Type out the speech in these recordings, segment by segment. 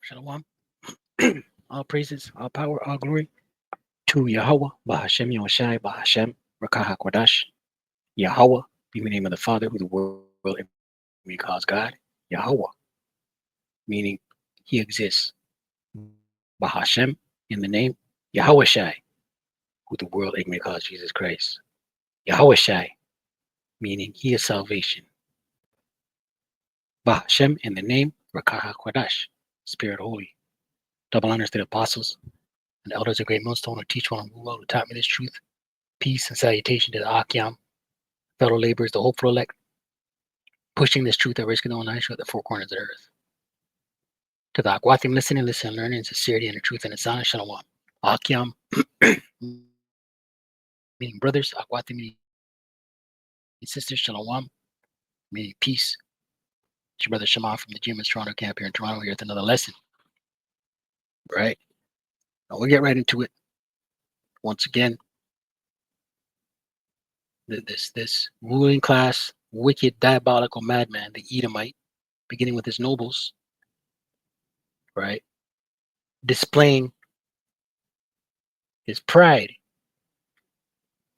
Shalom. All praises, all power, all glory to Yahweh, Bahashem Yahushai, Bahashem, Rakah HaKodash, Yahweh, be the name of the Father, who the world calls God, Yahweh, meaning He exists. Bahashem, in the name, Yahushai, who the world ignorantly calls Jesus Christ. Yahushai, meaning He is salvation. Bahashem, in the name, Rakah HaKodash, Spirit Holy. Double honors to the apostles and the elders of Great Millstone who teach one and rule well, who taught me this truth. Peace and salutation to the Akyam, fellow laborers, the hopeful elect, pushing this truth at risk of the one at the four corners of the earth. To the Akwatim, listening, learning, sincerity, and the truth and the sound, Shalom. Akyam, meaning brothers, Akwatim, meaning sisters, Shalom, meaning peace. It's your brother Shema from the German Toronto camp here in Toronto, here with another lesson. Right? Now we'll get right into it. Once again, this ruling class, wicked, diabolical madman, the Edomite, beginning with his nobles, right? Displaying his pride.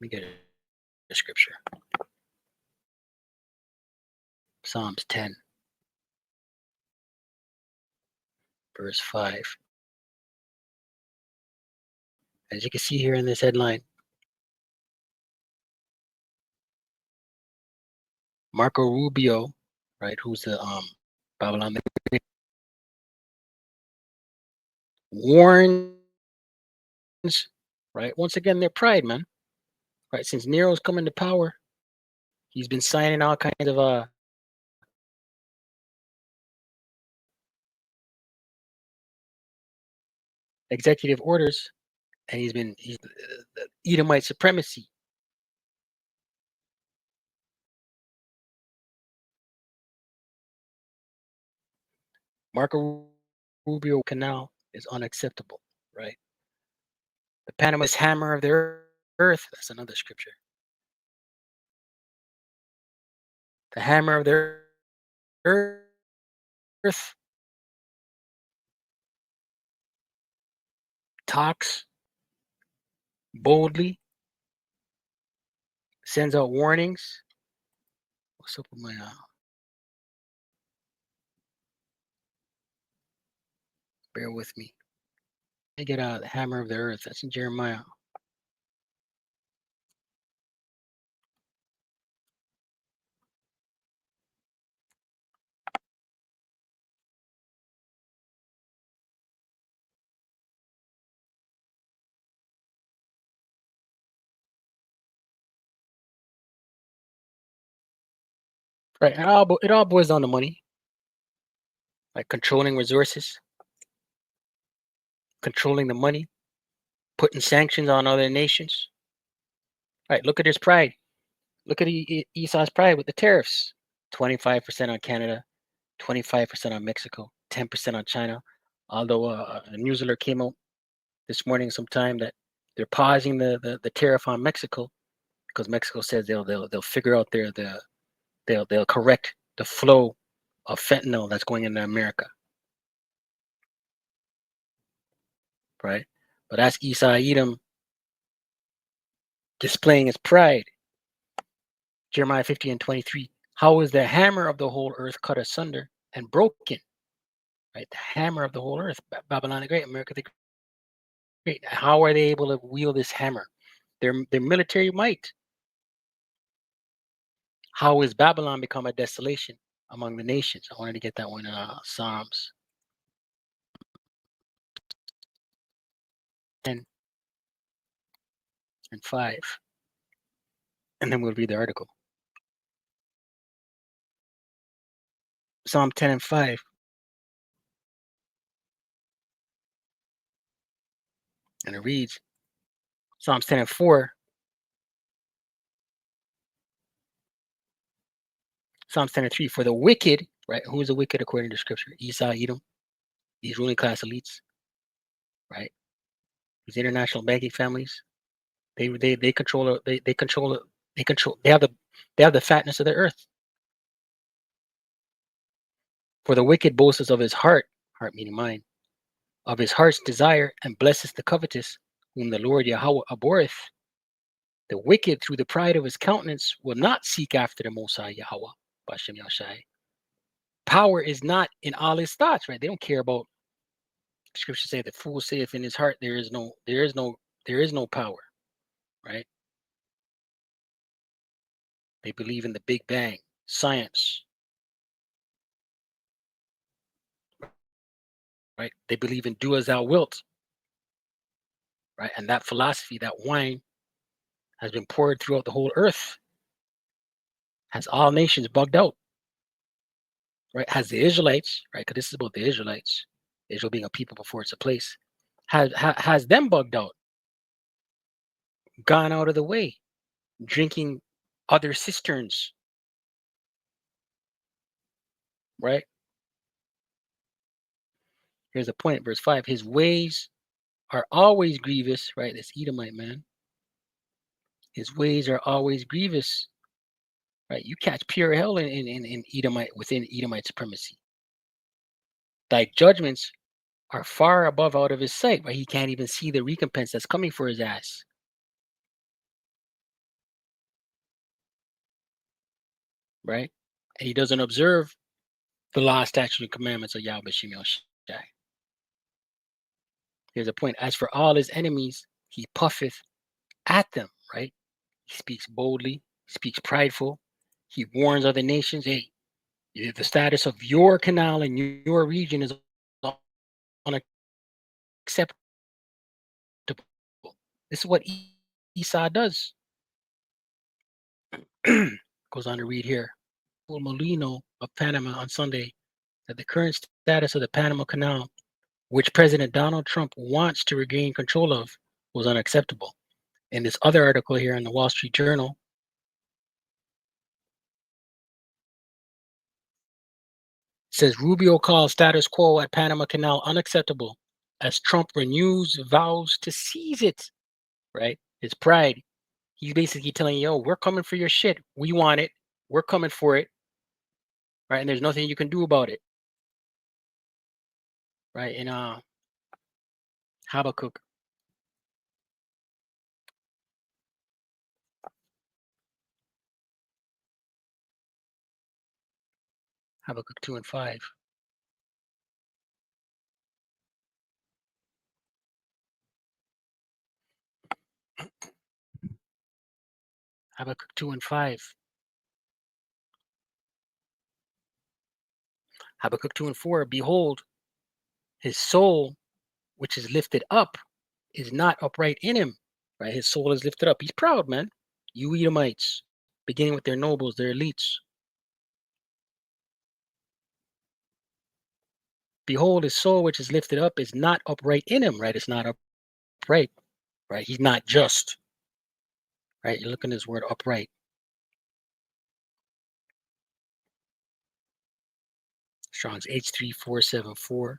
Let me get a scripture. Psalms 10, verse 5. As you can see here in this headline, Marco Rubio, right, who's the Babylon, warns, right, once again, their pride, man. Right, since Nero's coming to power, he's been signing all kinds of executive orders, and he's the Edomite supremacy. Marco Rubio Canal is unacceptable, right? The Panama hammer of the earth, that's another scripture. The hammer of the earth talks boldly, sends out warnings. What's up with my bear with me. I get the hammer of the earth. That's in Jeremiah. Right. It all boils down to money. Like controlling resources, controlling the money, putting sanctions on other nations. Right. Look at his pride. Look at Esau's pride with the tariffs. 25% on Canada, 25% on Mexico, 10% on China. Although a news alert came out this morning sometime that they're pausing the tariff on Mexico because Mexico says they'll figure out they'll correct the flow of fentanyl that's going into America. Right? But that's Esau Edom displaying his pride. Jeremiah 50 and 23. How is the hammer of the whole earth cut asunder and broken? Right? The hammer of the whole earth. Babylon the Great, America the Great. How are they able to wield this hammer? Their military might. How is Babylon become a desolation among the nations? I wanted to get that one in Psalms 10 and 5. And then we'll read the article. Psalm 10 and 5. And it reads, Psalms 10 and 4. Psalms 10 and 3. For the wicked, right? Who is the wicked according to scripture? Esau, Edom, these ruling class elites, right? These international banking families. They control they have the fatness of the earth. For the wicked boasts of his heart, heart meaning mind, of his heart's desire, and blesseth the covetous, whom the Lord Yahweh abhorreth. The wicked, through the pride of his countenance, will not seek after the Most High Yahweh. Bashem Yashai. Power is not in all his thoughts, right? They don't care about. Scripture say the fool saith in his heart, there is no power, right? They believe in the Big Bang, science, right? They believe in do as thou wilt, right? And that philosophy, that wine, has been poured throughout the whole earth, has all nations bugged out, right? Has the Israelites, right? Because this is about the Israelites, Israel being a people before it's a place, has them bugged out, gone out of the way, drinking other cisterns, right? Here's a point, verse 5. His ways are always grievous, right? This Edomite man. His ways are always grievous, right? You catch pure hell in Edomite, within Edomite supremacy. Thy judgments are far above out of his sight, right? He can't even see the recompense that's coming for his ass, right? And he doesn't observe the law, statutes, and commandments of Yahweh Shemel Shai. Here's a point. As for all his enemies, he puffeth at them, right? He speaks boldly, speaks prideful. He warns other nations, hey, the status of your canal and your region is unacceptable. This is what Esau does. Goes on to read here. Molino of Panama on Sunday that the current status of the Panama Canal, which President Donald Trump wants to regain control of, was unacceptable. In this other article here in the Wall Street Journal, it says Rubio calls status quo at Panama Canal unacceptable as Trump renews vows to seize it. Right? His pride. He's basically telling you, yo, we're coming for your shit. We want it. We're coming for it. Right? And there's nothing you can do about it. Right? In Habakkuk. Habakkuk 2 and 5. Habakkuk 2 and 5. Habakkuk 2 and 4. Behold, his soul, which is lifted up, is not upright in him. Right? His soul is lifted up. He's proud, man. You Edomites, beginning with their nobles, their elites. Behold, his soul, which is lifted up, is not upright in him. Right? It's not upright. Right? He's not just. Right? You're looking at this word upright. Strong's H3474.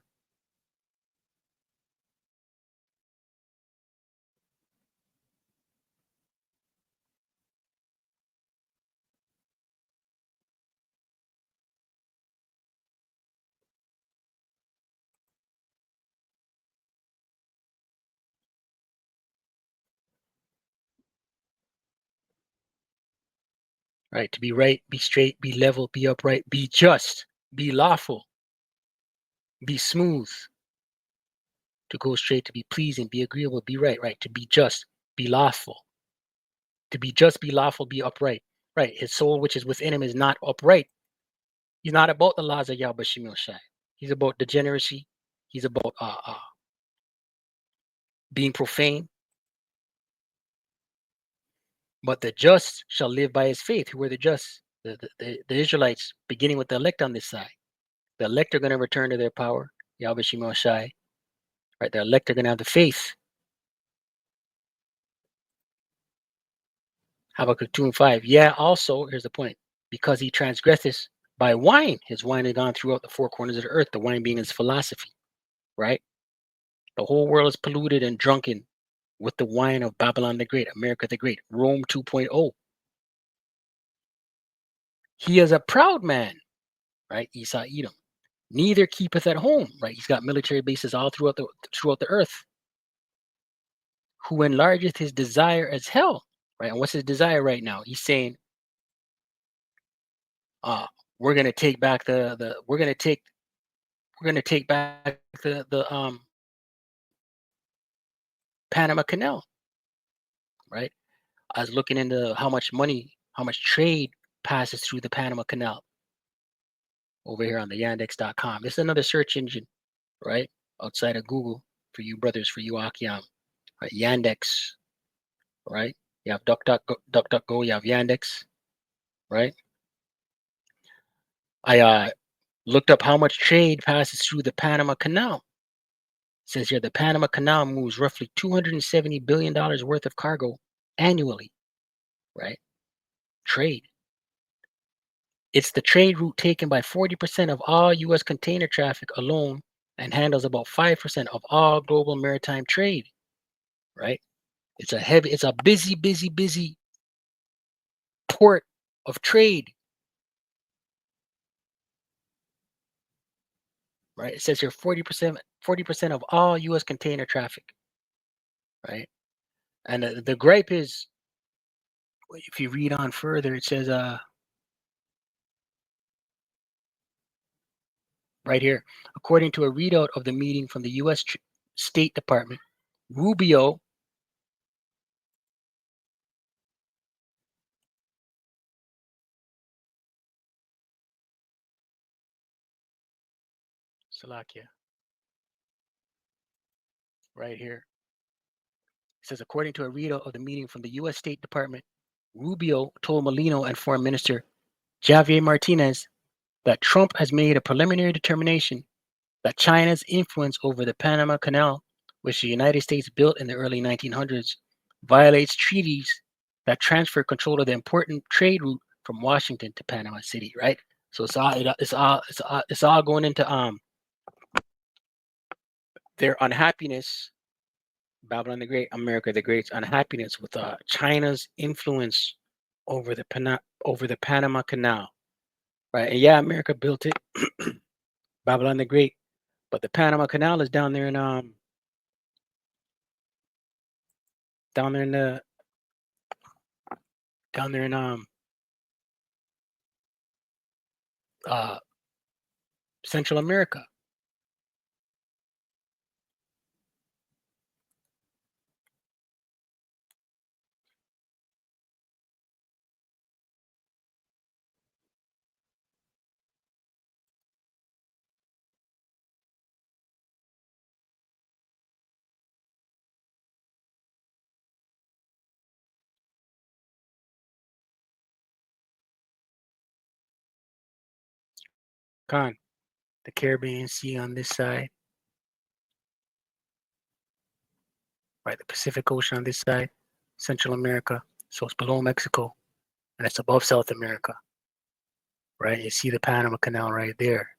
Right? To be right, be straight, be level, be upright, be just, be lawful, be smooth, to go straight, to be pleasing, be agreeable, be right, right? To be just, be lawful. To be just, be lawful, be upright. Right? His soul, which is within him, is not upright. He's not about the laws of Yahweh Shemil Shai. He's about degeneracy. He's about being profane. But the just shall live by his faith. Who are the just? The Israelites, beginning with the elect on this side. The elect are going to return to their power, Yahweh Shemil Shai. Right? The elect are going to have the faith. Habakkuk 2 and 5. Yeah, also, here's the point. Because he transgresseth by wine. His wine had gone throughout the four corners of the earth, the wine being his philosophy. Right? The whole world is polluted and drunken with the wine of Babylon the Great, America the Great, Rome 2.0. He is a proud man, right? Esau Edom. neither keepeth at home, right? He's got military bases all throughout the earth. Who enlargeth his desire as hell, right? And what's his desire right now? He's saying, uh, we're gonna take back the we're gonna take back the Panama Canal, right? I was looking into how much money, how much trade passes through the Panama Canal over here on the Yandex.com. This is another search engine, right? Outside of Google for you brothers, for you Akiam, right? Yandex, right? You have DuckDuckGo, you have Yandex, right? I looked up how much trade passes through the Panama Canal. It says here the Panama Canal moves roughly $270 billion worth of cargo annually, right? Trade. It's the trade route taken by 40% of all U.S. container traffic alone and handles about 5% of all global maritime trade, right? It's a busy port of trade, right? It says here 40% of all U.S. container traffic, right? And the gripe is, if you read on further, it says, right here, according to a readout of the meeting from the U.S. State Department, Rubio, Salakia, right here. It says, according to a readout of the meeting from the U.S. State Department, Rubio told Molino and Foreign Minister Javier Martinez that Trump has made a preliminary determination that China's influence over the Panama Canal, which the United States built in the early 1900s, violates treaties that transfer control of the important trade route from Washington to Panama City. Right. So it's all going into their unhappiness, Babylon the Great, America the Great's unhappiness with China's influence over the Panama Canal. Right. And yeah, America built it, Babylon the Great, but the Panama Canal is down there in the down there in uh Central America. Con, the Caribbean Sea on this side, right? The Pacific Ocean on this side, Central America. So it's below Mexico and it's above South America, right? You see the Panama Canal right there,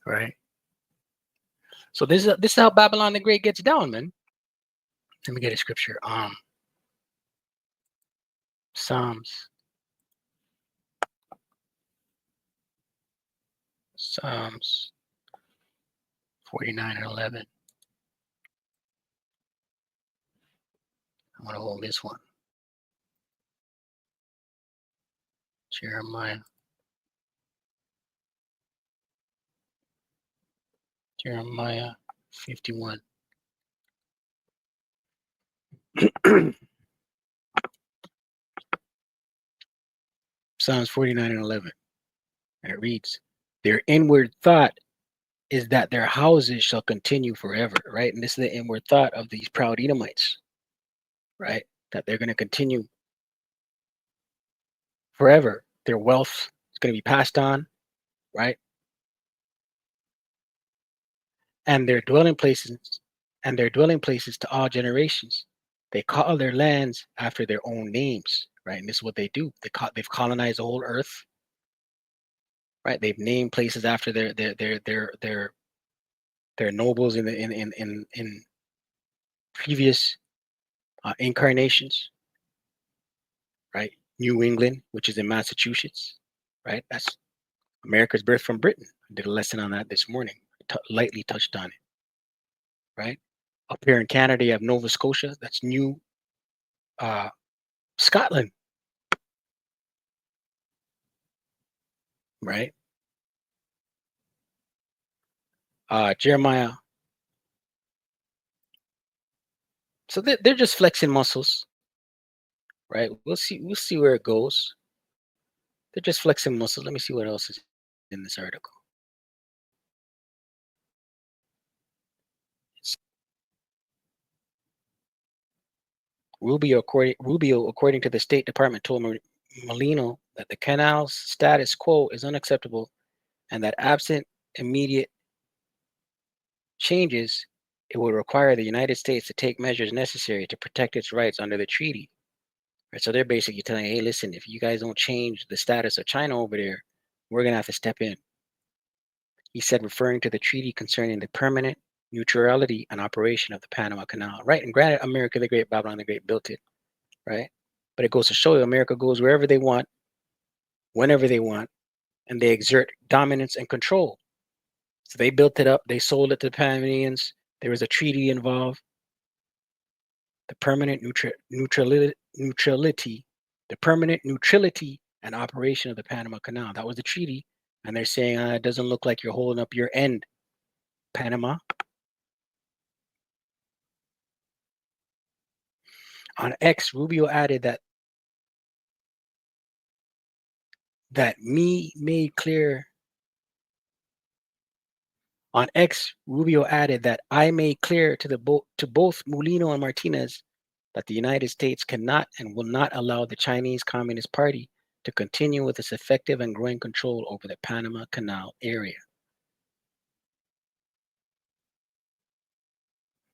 right? So this is how Babylon the Great gets down, man. Let me get a scripture. Psalms 49 and 11. I'm gonna hold this one. Jeremiah 51. Psalms 49 and 11. And it reads, their inward thought is that their houses shall continue forever, right? And this is the inward thought of these proud Edomites, right? That they're going to continue forever. Their wealth is going to be passed on, right? And their dwelling places to all generations. They call their lands after their own names, right? And this is what they do. They've colonized the whole earth, right? They've named places after their nobles in previous incarnations, right? New England, which is in Massachusetts, right? That's America's birth from Britain. I did a lesson on that this morning. Lightly touched on it, right? Up here in Canada, you have Nova Scotia. That's New uh, Scotland, right? Jeremiah. So they're just flexing muscles, right? We'll see. We'll see where it goes. They're just flexing muscles. Let me see what else is in this article. Rubio, according to the State Department, told Molino that the canal's status quo is unacceptable and that absent immediate changes, it would require the United States to take measures necessary to protect its rights under the treaty. Right, so they're basically telling, hey, listen, if you guys don't change the status of China over there, we're going to have to step in. He said, referring to the treaty concerning the permanent neutrality and operation of the Panama Canal. Right, and granted, America the Great, Babylon the Great built it, right? But it goes to show you America goes wherever they want, whenever they want, and they exert dominance and control. So they built it up, they sold it to the Panamanians. There was a treaty involved, the permanent neutrality, the permanent neutrality and operation of the Panama Canal. That was the treaty. And they're saying it doesn't look like you're holding up your end, Panama. On X, Rubio added that me made clear. On X, Rubio added that I made clear to both Mulino and Martinez that the United States cannot and will not allow the Chinese Communist Party to continue with its effective and growing control over the Panama Canal area.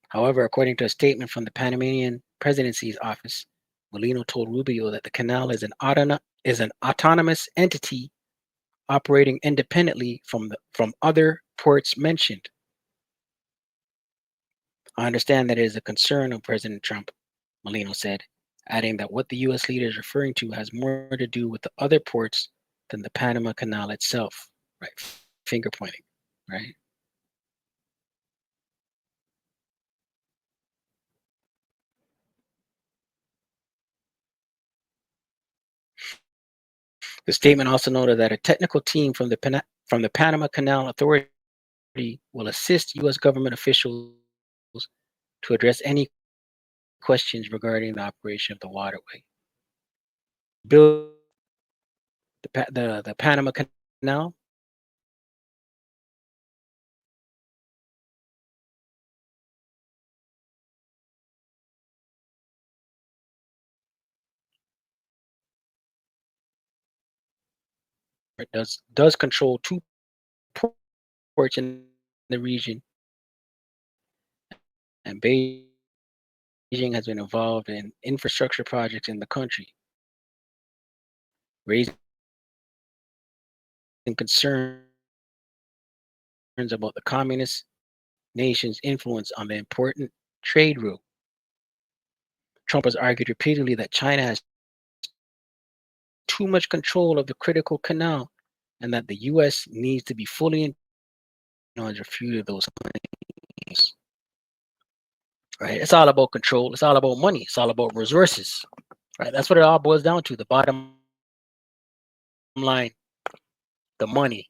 However, according to a statement from the Panamanian presidency's office, Molino told Rubio that the canal is an autonomous entity operating independently from other ports mentioned. I understand that it is a concern of President Trump, Molino said, adding that what the U.S. leader is referring to has more to do with the other ports than the Panama Canal itself. Right, finger pointing. Right. The statement also noted that a technical team from the Panama Canal Authority will assist U.S. government officials to address any questions regarding the operation of the waterway. Build the Panama Canal does control two ports in the region, and Beijing has been involved in infrastructure projects in the country, raising concerns about the communist nation's influence on the important trade route. Trump has argued repeatedly that China has too much control of the critical canal and that the U.S. needs to be fully in charge of a few of those claims. Right? It's all about control. It's all about money. It's all about resources. Right? That's what it all boils down to. The bottom line, the money.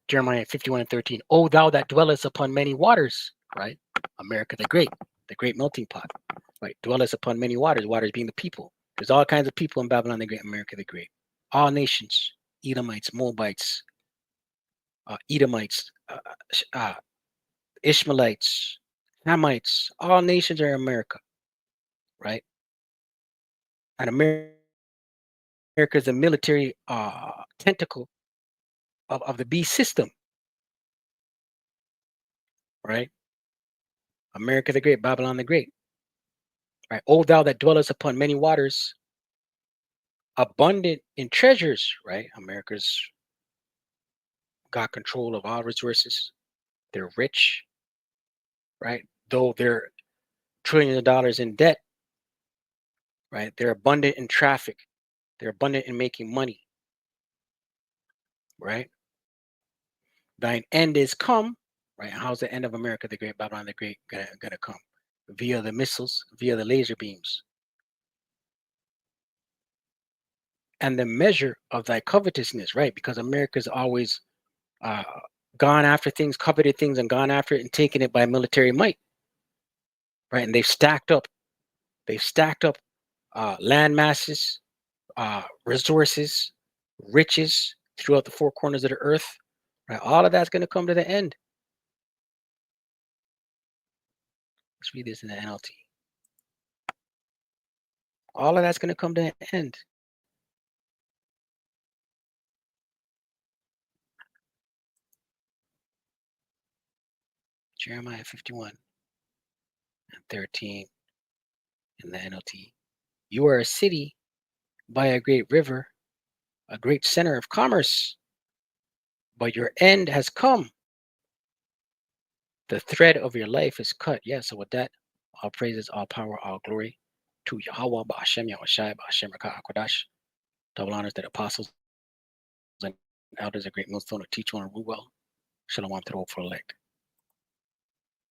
Jeremiah 51:13. O thou that dwellest upon many waters, right? America the great melting pot, right? Dwellest upon many waters, waters being the people. There's all kinds of people in Babylon the Great, America the Great. All nations, Edomites, Moabites, Edomites, Ishmaelites, Hamites, all nations are in America, right? And America is a military tentacle of the beast system, right? America the Great, Babylon the Great, right? O thou that dwellest upon many waters, abundant in treasures, right? America's got control of all resources. They're rich, right? Though they're trillions of dollars in debt, right? They're abundant in traffic. They're abundant in making money, right? Thine end is come, right? How's the end of America, the Great Babylon the Great, gonna come? Via the missiles, via the laser beams. And the measure of thy covetousness, right? Because America's always uh, gone after things, coveted things, and gone after it and taken it by military might, right? And they've stacked up land masses, resources, riches throughout the four corners of the earth, right? All of that's going to come to the end. Let's read this in the NLT. All of that's going to come to an end. Jeremiah 51 and 13 in the NLT. You are a city by a great river, a great center of commerce, but your end has come. The thread of your life is cut. Yeah, so with that, all praises, all power, all glory to Yahweh, Ba'ashem, Yahushai, Ba'ashem, Rakah, HaKodash. Double honors that apostles and elders, a great millstone to teach one and rule well. Shalom to the hopeful elect.